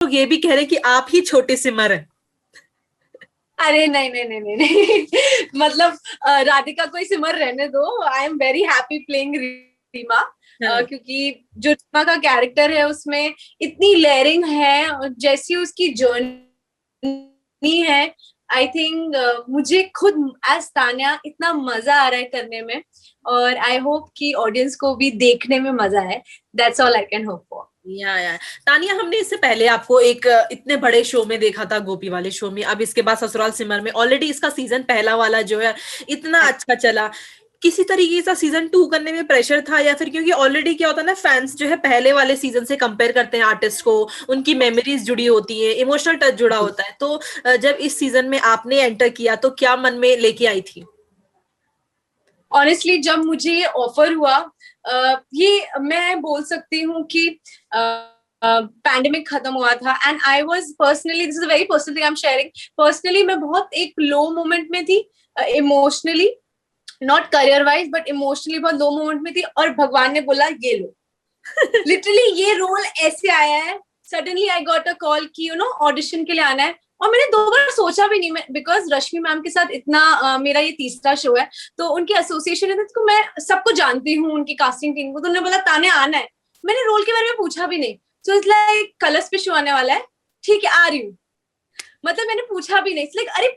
लोग ये भी कह रहे हैं कि आप ही छोटे सिमर हैं। अरे नहीं नहीं नहीं नहीं नहीं मतलब राधिका को ही सिमर रहने दो। I am very happy playing Reema, हाँ। क्योंकि जो रीमा का कैरेक्टर है उसमें इतनी लेयरिंग है, और जैसी उसकी जर्नी है, आई थिंक मुझे खुद एज तान्या इतना मजा आ रहा है करने में, और आई होप कि ऑडियंस को भी देखने में मजा आए। That's all I can hope for. या तानिया, हमने इससे पहले आपको एक इतने बड़े शो में देखा था, गोपी वाले शो में। अब इसके बाद ससुराल सिमर में ऑलरेडी इसका सीजन पहला वाला जो है इतना अच्छा चला। किसी तरीके से सीजन 2 करने में प्रेशर था, या फिर क्योंकि ऑलरेडी क्या होता है ना, फैंस जो है पहले वाले सीजन से कंपेयर करते हैं आर्टिस्ट को, उनकी मेमोरीज जुड़ी होती है, इमोशनल टच जुड़ा होता है। तो जब इस सीजन में आपने एंटर किया तो क्या मन में लेके आई थी? ऑनेस्टली जब मुझे ये ऑफर हुआ, ये मैं बोल सकती हूँ कि पैंडेमिक खत्म हुआ था, and I was personally, this is a very personal thing I am sharing, personally मैं बहुत एक लो मोमेंट में थी, emotionally, not career wise but emotionally बहुत लो मोमेंट में थी, और भगवान ने बोला ये लो। लिटरली ये रोल ऐसे आया है, suddenly I got a call कि ऑडिशन के लिए आना है, और मैंने 2 बार सोचा भी नहीं, बिकॉज रश्मि मैम के साथ इतना मेरा ये तीसरा शो है, तो उनकी एसोसिएशन है, तो मैं सबको जानती हूँ, उनकी कास्टिंग टीम को, तो उन्होंने बोला ताने आना है। मैंने रोल के बारे में पूछा भी नहीं, सो इट्स लाइक कलर्स पे शो आने वाला है, ठीक है आ रही हूँ। मतलब मैंने पूछा भी नहीं, लाइक अरे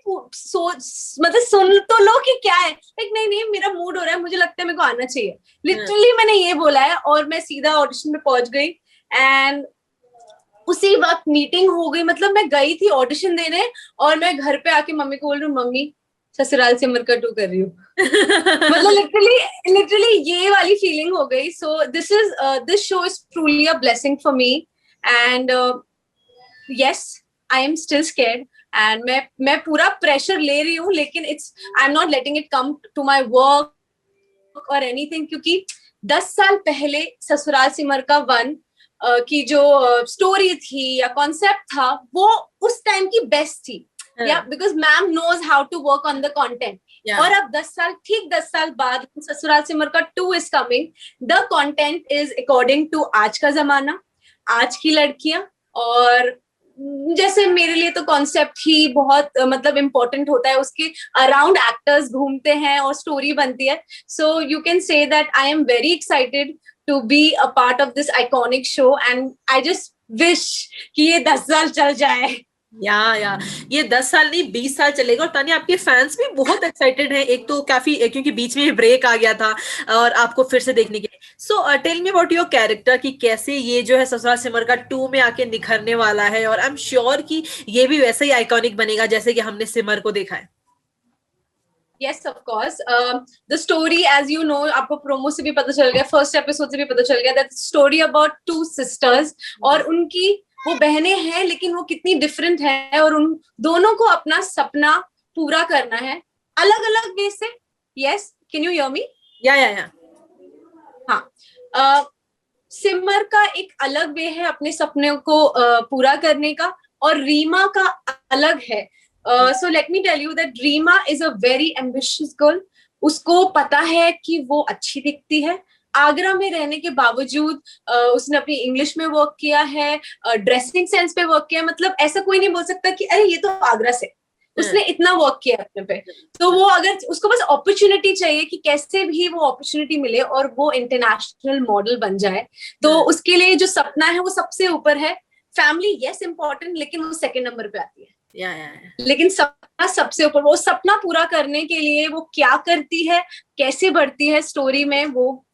मतलब सुन तो लो कि क्या है, लाइक नहीं नहीं मेरा मूड हो रहा है, मुझे लगता है मेरे को आना चाहिए, लिटरली मैंने ये बोला है, और मैं सीधा ऑडिशन में पहुंच गई, एंड उसी वक्त मीटिंग हो गई। मतलब मैं गई थी ऑडिशन देने, और मैं घर पे आके मम्मी को बोल रही हूँ, मम्मी ससुराल सिमर का 2 कर रही हूँ। मतलब लिटरली लिटरली ये वाली फीलिंग हो गई। So this show is truly a blessing for me, and yes I am still scared, and मैं पूरा प्रेशर ले रही हूँ, लेकिन it's I am not letting it come to my work और एनीथिंग, क्योंकि 10 साल पहले ससुराल सिमर का 1 की जो स्टोरी थी या कॉन्सेप्ट था, वो उस टाइम की बेस्ट थी, या because ma'am knows how to work on the content. और अब 10 साल बाद ससुराल सिमर का 2 is coming, the content is according to आज का जमाना, आज की लड़कियां, और जैसे मेरे लिए तो कॉन्सेप्ट ही बहुत मतलब इम्पोर्टेंट होता है, उसके अराउंड एक्टर्स घूमते हैं और स्टोरी बनती है। So you can say that I am very excited to be a part of this iconic show, and I just wish कि ये 10 साल चल जाए। या ये 10 साल नहीं 20 साल चलेगा। और तानिया, आपके फैंस भी बहुत एक्साइटेड हैं, एक तो काफी, क्योंकि बीच में ब्रेक आ गया था और आपको फिर से देखने के लिए। So tell me about your character, कि कैसे ये जो है ससुराल सिमर का 2 में आके निखरने वाला है, और आई एम श्योर कि ये भी वैसे ही आइकॉनिक बनेगा जैसे कि हमने सिमर को देखा है। Yes, of course. The story, as you know, आपको प्रोमो से भी पता चल गया, फर्स्ट एपिसोड से भी पता चल गया, that story about 2 sisters, और उनकी वो बहनें हैं लेकिन वो कितनी डिफरेंट है, और उन दोनों को अपना सपना पूरा करना है अलग अलग वे से। Yes, can you hear me? या हाँ, सिमर का एक अलग वे है अपने सपने को पूरा करने का, और रीमा का अलग है। So let me tell you that Reema is a very ambitious girl. उसको पता है कि वो अच्छी दिखती है, आगरा में रहने के बावजूद उसने अपनी इंग्लिश में वर्क किया है, ड्रेसिंग सेंस पे वर्क किया है। मतलब ऐसा कोई नहीं बोल सकता कि अरे ये तो आगरा से, उसने इतना वर्क किया अपने पे। तो वो अगर उसको बस अपॉर्चुनिटी चाहिए कि कैसे भी वो अपॉर्चुनिटी मिले और वो इंटरनेशनल मॉडल बन जाए, तो उसके लिए जो सपना है वो सबसे ऊपर है। फैमिली यस इम्पोर्टेंट, लेकिन वो सेकंड नंबर पे आती है। लेकिन सपना सबसे ऊपर। वो सपना पूरा करने के लिए वो क्या करती है, कैसे बढ़ती है स्टोरी में, वो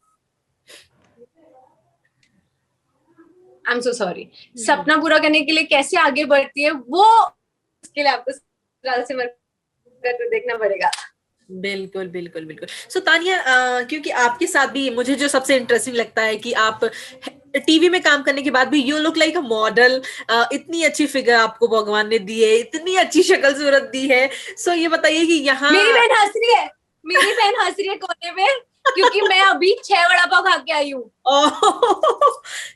आई एम सो सॉरी, सपना पूरा करने के लिए कैसे आगे बढ़ती है, वो उसके लिए आपको देखना पड़ेगा। बिल्कुल बिल्कुल बिल्कुल। सो तानिया, क्योंकि आपके साथ भी मुझे जो सबसे इंटरेस्टिंग लगता है कि आप टीवी में काम करने के बाद भी you look like a model. इतनी अच्छी फिगर आपको भगवान ने दी है, इतनी अच्छी शक्ल सूरत दी है। सो ये बताइए कि यहाँ मेरी बहन हंस रही है कोने में, क्योंकि मैं अभी 6 वड़ा पाव खा के आई हूँ।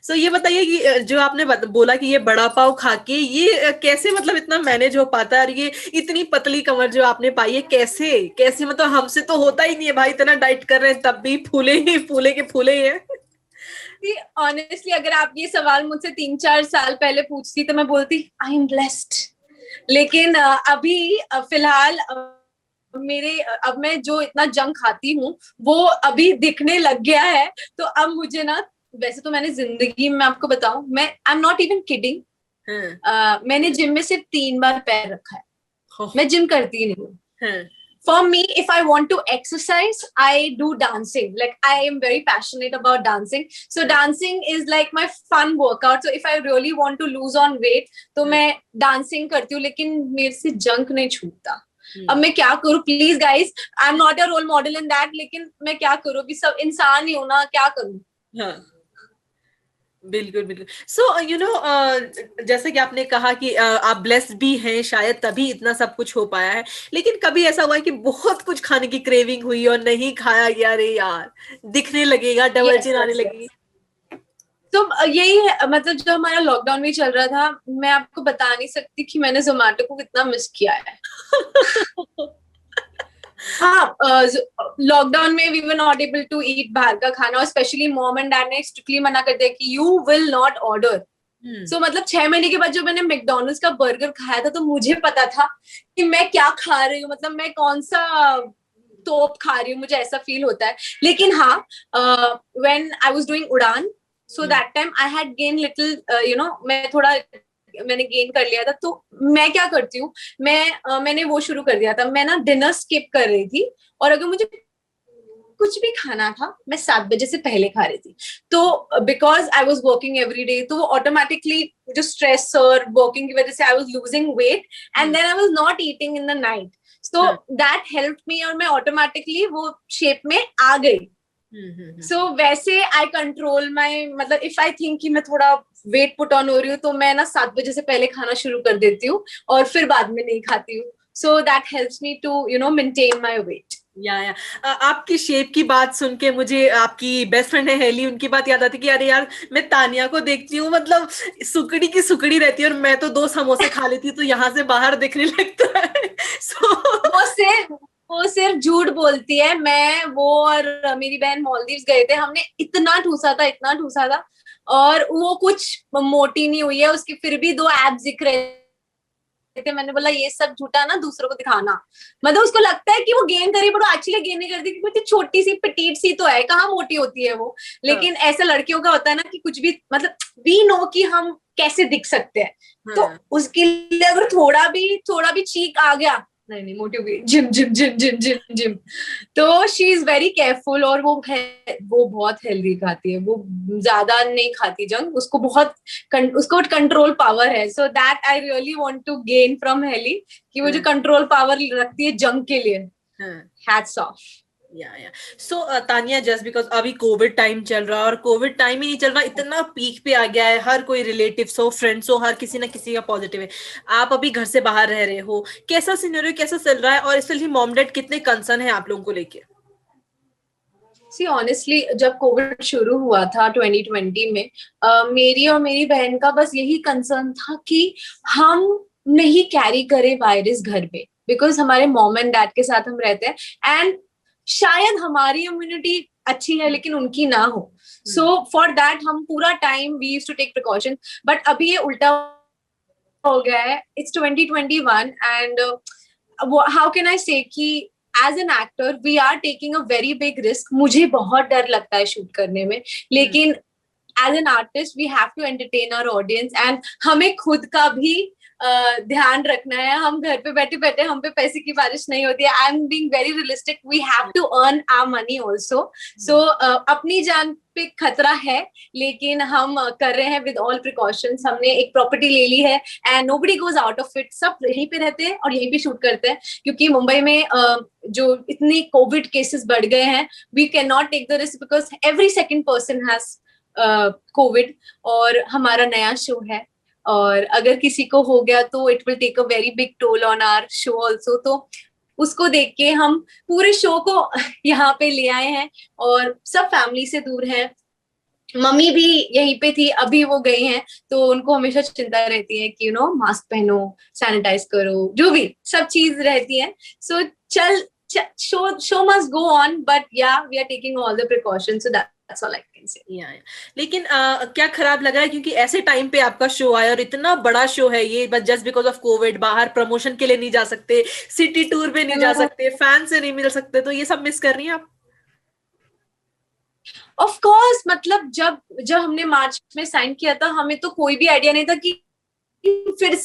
सो ये बताइए कि जो आपने बोला कि ये बड़ा पाव खा के ये कैसे मतलब इतना मैनेज हो पाता है, और ये इतनी पतली कमर जो आपने पाई है, कैसे कैसे? मतलब हमसे तो होता ही नहीं है भाई, इतना डाइट कर रहे हैं तब भी फूले के फूले हैं। बोलती ऑनेस्टली, अगर आप ये सवाल मुझसे 3-4 साल पहले पूछती तो मैं बोलती आई एम ब्लेस्ड। लेकिन अभी फिलहाल मेरे अब मैं जो इतना जंक खाती हूँ वो अभी दिखने लग गया है। तो अब मुझे ना, वैसे तो मैंने जिंदगी में आपको बताऊं, मैं आई एम नॉट इवन किडिंग, मैंने जिम में सिर्फ 3 बार पैर रखा है। मैं जिम करती नहीं हूँ। For me, if I want to exercise, I do dancing. Like I am very passionate about dancing. So dancing is like my fun workout. So if I really want to lose on weight, तो मैं dancing करती हूँ, लेकिन मेरे से junk नहीं छूटता। अब मैं क्या करूँ please guys, I am not a role model in that, लेकिन मैं क्या करूँ, अभी सब इंसान ही हूँ ना, क्या करूँ। बिल्कुल बिल्कुल। सो यू नो जैसे कि आपने कहा कि आप ब्लेस्ड भी हैं, शायद तभी इतना सब कुछ हो पाया है, लेकिन कभी ऐसा हुआ है कि बहुत कुछ खाने की क्रेविंग हुई और नहीं खाया गया, अरे यार दिखने लगेगा, डबल चिन आने लगेगी? तो यही है, मतलब जो हमारा लॉकडाउन में चल रहा था, मैं आपको बता नहीं सकती कि मैंने जोमेटो को कितना मिस किया है। हाँ, लॉकडाउन में we were not able to eat बाहर का खाना, और स्पेशली मॉम एंड डैड ने स्ट्रिक्टली मना कर दिया कि you will not order. So मतलब 6 महीने के बाद जब मैंने मैकडोनल्ड्स का बर्गर खाया था तो मुझे पता था कि मैं क्या खा रही हूँ, मतलब मैं कौन सा तोप खा रही हूँ, मुझे ऐसा फील होता है। लेकिन हाँ, व्हेन आई वाज डूइंग उड़ान, so that time I had gain little, मैं थोड़ा मैंने गेन कर लिया था। तो मैं क्या करती हूँ, मैंने वो शुरू कर दिया था, मैं ना डिनर स्किप कर रही थी, और अगर मुझे कुछ भी खाना था मैं 7 बजे से पहले खा रही थी। तो because I was working every day, तो वो ऑटोमेटिकली जो स्ट्रेस और वर्किंग की वजह से I was losing weight, and then I was not eating in the night, so that help me, और मैं ऑटोमेटिकली वो शेप में आ गई। सो वैसे आई कंट्रोल माई, मतलब इफ आई थिंक कि मैं थोड़ा वेट पुट ऑन हो रही हूँ तो मैं ना 7 बजे से पहले खाना शुरू कर देती हूँ और फिर बाद में नहीं खाती हूँ। So that helps me to maintain my weight. या आपकी शेप की बात सुन के मुझे आपकी बेस्ट फ्रेंड है हेली, उनकी बात याद आती कि अरे यार मैं तानिया को देखती हूँ, मतलब सुकड़ी की सुकड़ी रहती है और मैं तो 2 समोसे खा लेती हूँ तो यहाँ से बाहर दिखने लगता है। वो सिर्फ झूठ बोलती है। मैं, वो और मेरी बहन मालदीव्स गए थे, हमने इतना ठूसा था और वो कुछ मोटी नहीं हुई है उसकी, फिर भी 2 एब्स दिख रहे थे। मैंने बोला ये सब झूठा ना, दूसरों को दिखाना। मतलब उसको लगता है कि वो गेन करी, बट एक्चुअली गेन नहीं करती क्योंकि छोटी सी पिटीट सी तो है, कहाँ मोटी होती है वो। लेकिन ऐसे लड़कियों का होता है ना कि कुछ भी, मतलब वी नो कि हम कैसे दिख सकते हैं, तो उसके लिए अगर थोड़ा भी चीक आ गया, नहीं मोटी हो गई, gym gym gym gym gym gym. तो शी इज वेरी केयरफुल, और वो बहुत हेल्दी खाती है, वो ज्यादा नहीं खाती जंक, उसको कंट्रोल पावर है। So that I really want to gain from Heli, कि वो जो कंट्रोल पावर रखती है जंक के लिए, hats off. So Tania, just because अभी कोविड टाइम चल रहा है, और कोविड टाइम ही नहीं चल रहा, इतना पीक पे आ गया है, हर कोई रिलेटिव्स हो, फ्रेंड्स हो, हर किसी ना किसी का पॉजिटिव है। आप अभी घर से बाहर रह रहे हो, कैसा सिनेरियो, कैसा चल रहा है, और स्पेशली मॉम डैड कितने कंसर्न है आप लोगों को लेके? सी ऑनेस्टली, जब कोविड शुरू हुआ था 2020 में, मेरी और मेरी बहन का बस यही कंसर्न था कि हम नहीं कैरी करें वायरस घर पे, बिकॉज हमारे मॉम एंड डैड के साथ हम रहते हैं, एंड शायद हमारी इम्यूनिटी अच्छी है लेकिन उनकी ना हो। सो फॉर दैट हम पूरा time we used to take precaution, but अभी ये उल्टा हो गया है। It's 2021 and how can I say कि as an actor we are taking a very big risk. मुझे बहुत डर लगता है शूट करने में, लेकिन as an artist we have to entertain our audience, and हमें खुद का भी ध्यान रखना है। हम घर पे बैठे बैठे हम पे पैसे की बारिश नहीं होती है। I am being very realistic, we have to earn our money also. So अपनी जान पे खतरा है, लेकिन हम कर रहे हैं विद ऑल प्रिकॉशंस। हमने एक प्रॉपर्टी ले ली है and nobody goes out of it, सब यहीं पे रहते हैं और यहीं पे शूट करते हैं, क्योंकि मुंबई में जो इतनी कोविड केसेस बढ़ गए हैं, we can not take the risk because every second person has covid, और हमारा नया शो है, और अगर किसी को हो गया तो it will take a very big toll on our show also. तो उसको देख के हम पूरे शो को यहाँ पे ले आए हैं, और सब फैमिली से दूर हैं। मम्मी भी यहीं पे थी, अभी वो गई हैं, तो उनको हमेशा चिंता रहती है कि मास्क पहनो, सैनिटाइज करो, जो भी सब चीज रहती है। So show must go on, but yeah we are taking all the precautions, so that's all I can line say. लेकिन क्या खराब लगा है क्योंकि ऐसे टाइम पे आपका शो आया और इतना बड़ा शो है ये, बस जस्ट बिकॉज ऑफ कोविड बाहर प्रमोशन के लिए नहीं जा सकते, सिटी टूर पे नहीं जा सकते, फैन से नहीं मिल सकते, तो ये सब मिस कर रही हैं आप? ऑफ कोर्स, मतलब जब जब हमने मार्च में साइन किया था, हमें तो कोई भी आइडिया नहीं था कि फिर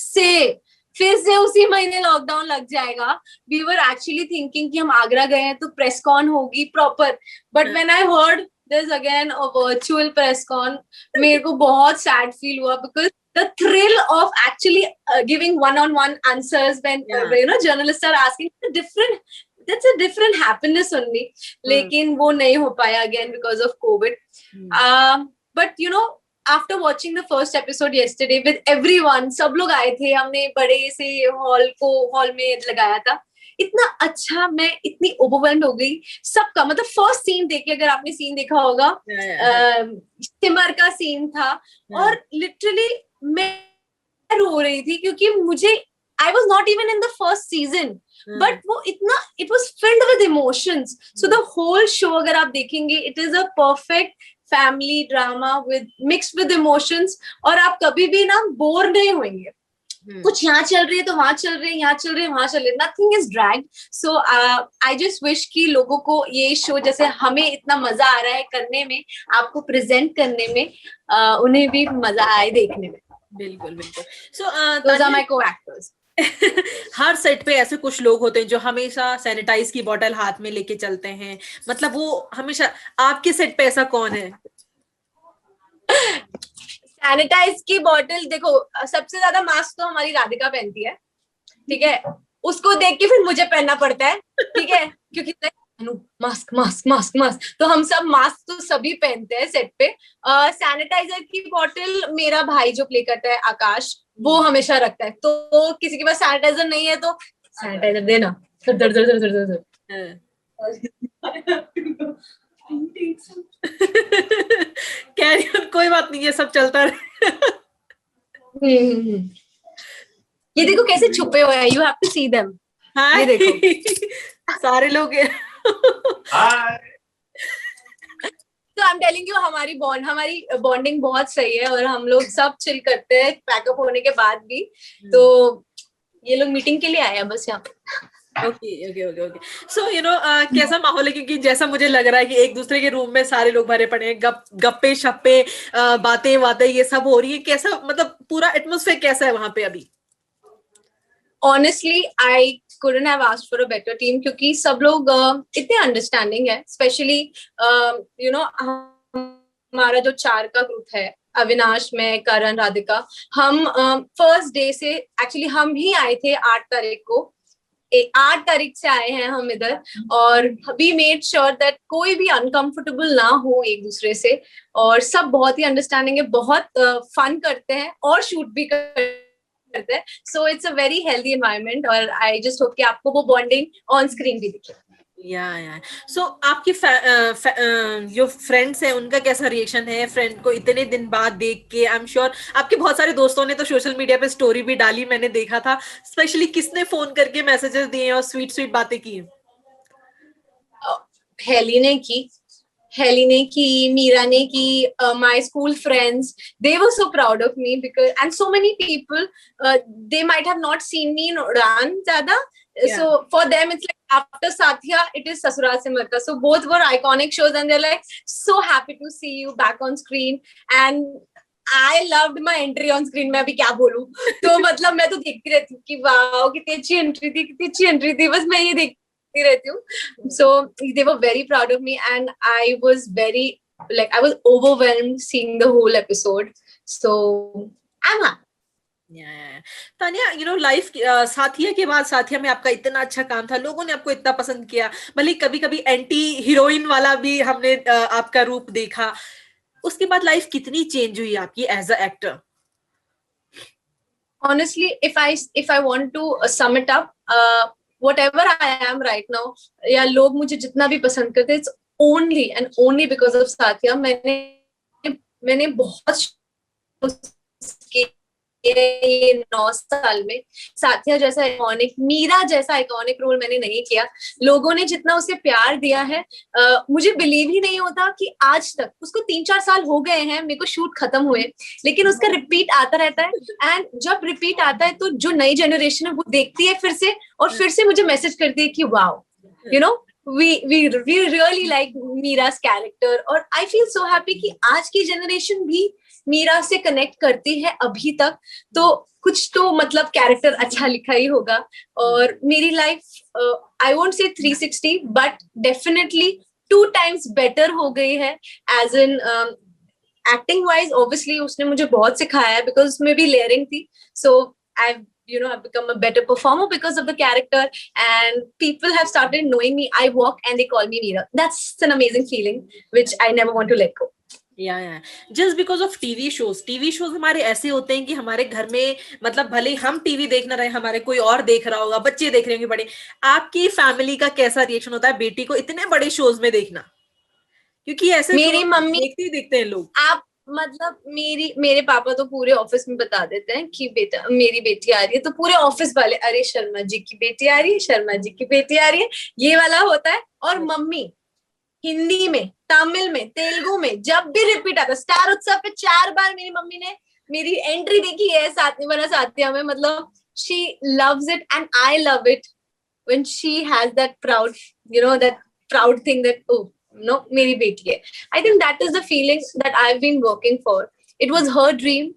से उसी महीने लॉकडाउन लग जाएगा। वी वर एक्चुअली थिंकिंग कि हम आगरा गए हैं तो प्रेस कॉन होगी proper, but when I heard there's again a virtual press con, मेरे को बहुत sad feel हुआ because the thrill of actually giving one-on-one answers when journalists are asking that's a different happiness only. लेकिन वो नहीं हो पाया again because of COVID. But after watching the first episode yesterday with everyone, सब लोग आए थे, हमने बड़े से हॉल में लगाया था, इतना अच्छा, मैं इतनी ओवरवेल्म्ड हो गई सबका, मतलब फर्स्ट सीन देखे, अगर आपने सीन देखा होगा, सिमर का सीन था, और लिटरली मैं रो रही थी क्योंकि मुझे I was not even in the first season, but वो इतना, it was filled with emotions. So the whole show अगर आप देखेंगे, it is a perfect family drama with mixed with emotions, और आप कभी भी ना बोर नहीं होंगे। कुछ यहाँ चल रही है तो वहां चल रही है, यहाँ चल रही है वहां चल रही है, nothing is dragged. So I just wish कि लोगों को ये शो, जैसे हमें इतना मजा आ रहा है करने में, आपको प्रेजेंट करने में, उन्हें भी मजा आए देखने में। बिल्कुल बिल्कुल। सो दोस आर माय को एक्टर्स। हर सेट पे ऐसे कुछ लोग होते हैं जो हमेशा सैनिटाइज की बोतल हाथ में लेके चलते हैं, मतलब वो हमेशा, आपके सेट पे ऐसा कौन है? सैनिटाइज की बोतल, देखो सबसे ज्यादा मास्क तो हमारी राधिका पहनती है, ठीक है, उसको देख के फिर मुझे पहनना पड़ता है, ठीक है, क्योंकि मास्क मास्क मास्क मास्क, तो हम सब मास्क तो सभी पहनते हैं सेट पे। सैनिटाइजर की बोतल मेरा भाई जो प्ले करता है आकाश, वो हमेशा रखता है, तो किसी के पास सैनिटाइजर नहीं है तो सैनिटाइजर देना, कैरी ऑन, कोई बात नहीं, ये सब चलता रहे। ये देखो कैसे छुपे हुए हैं, you have to see them. ये देखो सारे लोग तो आई एम टेलिंग यू, हमारी बॉन्डिंग बहुत सही है, और हम लोग सब चिल करते हैं पैकअप होने के बाद भी। तो ये लोग मीटिंग के लिए आए हैं बस यहाँ पे। ओके। सो कैसा माहौल है, क्योंकि जैसा मुझे लग रहा है कि एक दूसरे के रूम में सारे लोग भरे पड़े हैं, गप्पे शप्पे, बातें ये सब हो रही है, कैसा, मतलब पूरा एटमॉस्फेयर कैसा है वहां पे अभी? Honestly, I couldn't have asked for a better team, क्योंकि सब लोग इतने अंडरस्टैंडिंग है, स्पेशली हमारा जो 4 का ग्रुप है, अविनाश, मैं, करण, राधिका, हम फर्स्ट डे से, एक्चुअली हम ही आए थे 8 तारीख को, 8 तारीख से आए हैं हम इधर, और वी मेड श्योर दैट कोई भी अनकंफर्टेबल ना हो एक दूसरे से, और सब बहुत ही अंडरस्टैंडिंग है, बहुत फन करते हैं और शूट भी करते हैं, so it's a very healthy environment, और आई जस्ट होप कि आपको वो बॉन्डिंग ऑन स्क्रीन भी दिखे। या सो आपकी जो फ्रेंड्स हैं उनका कैसा रिएक्शन है फ्रेंड को इतने दिन बाद देख के? आई एम श्योर आपके बहुत सारे दोस्तों ने तो सोशल मीडिया पे स्टोरी भी डाली, मैंने देखा था, स्पेशली किसने फोन करके मैसेजेस दिए और स्वीट स्वीट बातें की? हेली ने की, मीरा ने की, my school friends, they were so proud of me, because and so many people, they might have not seen me in Udaan zyada, so for them it's like after Satya it is Sasural Se Marka, so both were iconic shows, and they're like so happy to see you back on screen, and I loved my entry on screen. मैं अभी क्या बोलूं, तो मतलब मैं तो देखती रहती हूँ कि वाओ कितनी अच्छी एंट्री थी, बस मैं ये देखती रहती हूँ। So they were very proud of me, and I was I was overwhelmed seeing the whole episode. So I'm happy. Tania, life Saathiya के बाद साथिया में आपका इतना अच्छा काम था, लोगों ने आपको इतना पसंद किया, भले कभी कभी एंटी हीरोइन वाला भी हमने आपका रूप देखा, उसके बाद लाइफ कितनी चेंज हुई आपकी as a actor? Honestly, if I want to sum it up, whatever I am right now, या लोग मुझे जितना भी पसंद करते, it's only and only because of साथिया। मैंने बहुत ये 9 साल में। साथिया जैसा आइकॉनिक, मीरा जैसा आइकॉनिक रोल मैंने नहीं किया। लोगों ने जितना उसे प्यार दिया है, मुझे बिलीव ही नहीं होता कि आज तक, उसको 3-4 साल हो गए हैं मेरे को शूट खत्म हुए, लेकिन उसका रिपीट आता रहता है। एंड जब रिपीट आता है तो जो नई जनरेशन है वो देखती है फिर से, और फिर से मुझे मैसेज करती है कि wow, you know, we really like Meera's character. और आई फील सो हैप्पी कि आज की जनरेशन भी मीरा से कनेक्ट करती है अभी तक, तो कुछ तो मतलब कैरेक्टर अच्छा लिखा ही होगा। और मेरी life I won't say 360 but definitely 2 times better हो गई है। As in acting wise obviously उसने मुझे बहुत सिखाया है, बिकॉज उसमें भी लेयरिंग थी। सो आई I've become a better performer because of the character, and people have started knowing me. I walk and they call me Meera. That's an amazing feeling, which I never want to let go. या just because of TV shows हमारे ऐसे होते हैं कि हमारे घर में मतलब भले हम टीवी देख ना रहे, हमारे कोई और देख रहा होगा, बच्चे देख रहे होंगे बड़े, आपकी फैमिली का कैसा रिएक्शन होता है बेटी को इतने बड़े शोज में देखना? क्योंकि ऐसे मेरी मम्मी देखते ही देखते हैं लोग। आप मतलब मेरे पापा तो पूरे ऑफिस में बता देते हैं कि बेटा मेरी बेटी आ रही है, तो पूरे ऑफिस वाले, अरे शर्मा जी की बेटी आ रही है, शर्मा जी की बेटी आ रही है, ये वाला होता है। और मम्मी हिंदी में, तमिल में, तेलुगु में जब भी रिपीट आता, स्टार उत्सव पे 4 बार मेरी मम्मी ने मेरी एंट्री देखी है साथिया में। मतलब she loves it and I love it when she has that proud, that proud thing that oh no, मेरी बेटी है। I think that is the feeling that I've been working for. It was her dream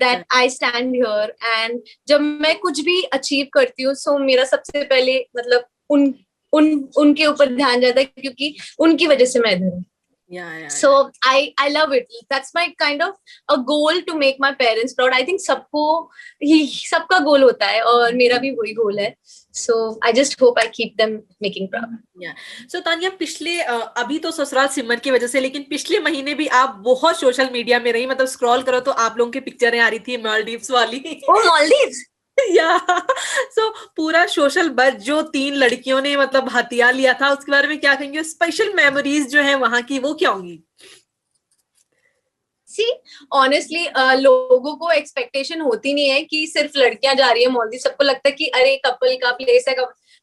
that I stand here, and जब मैं कुछ भी achieve करती हूँ, सो मेरा सबसे पहले मतलब उनके ऊपर ध्यान जाता है, क्योंकि उनकी वजह से मैं इधर हूँ। So I love it. That's my kind of a goal, to make my parents proud. I think सबका गोल होता है, और मेरा भी वही गोल है। So I just hope I keep them making proud. So Tania, अभी तो ससुराल सिमर की वजह से, लेकिन पिछले महीने भी आप बहुत सोशल मीडिया में रही, मतलब स्क्रॉल करो तो आप लोगों की पिक्चरें आ रही थी मालदीव्स वाली। मालदीव्स या सो पूरा सोशल बज जो 3 लड़कियों ने मतलब हथिया लिया था, उसके बारे में क्या कहेंगे? स्पेशल मेमोरीज जो है वहां की, वो क्या होंगी? ऑनेस्टली लोगों को एक्सपेक्टेशन होती नहीं है कि सिर्फ लड़कियां जा रही है मालदीव। सबको लगता है कि अरे कपल का प्लेस है,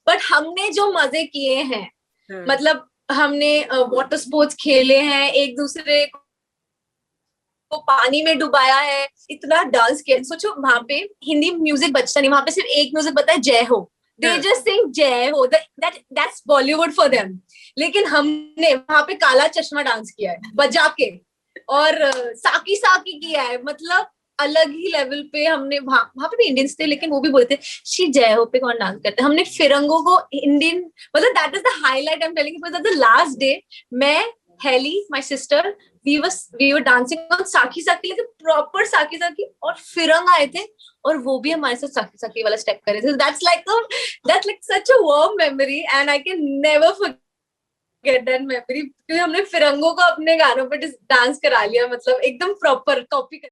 बट हमने जो मजे किए हैं, मतलब हमने वाटर स्पोर्ट्स खेले हैं, एक दूसरे को पानी में डुबाया है, इतना डांस किया। सोचो वहां पे हिंदी म्यूजिक बजता नहीं, वहां पे सिर्फ एक म्यूजिक बजता है, जय हो। They just sing जय हो, that's Bollywood for them. लेकिन हमने वहां पे काला चश्मा डांस किया है बजा के, और साकी साकी किया है, मतलब अलग ही लेवल पे हमने। वहां पे भी इंडियंस थे, लेकिन वो भी बोलते शी जय हो पे कौन डांस करते हैं। हमने फिरंगों को इंडियन, मतलब that is the highlight I am telling you. The last day मैं, Haley my sister, we were dancing on साकी साकी, लेकिन प्रॉपर साकी साकी, और फिरंग आए थे और वो भी हमारे साथ साकी साकी वाला स्टेप कर रहे थे। that's like such a warm memory and I can never forget that memory, क्योंकि हमने फिरंगों को अपने गानों पे डांस करा लिया, मतलब एकदम प्रॉपर कॉपी कर।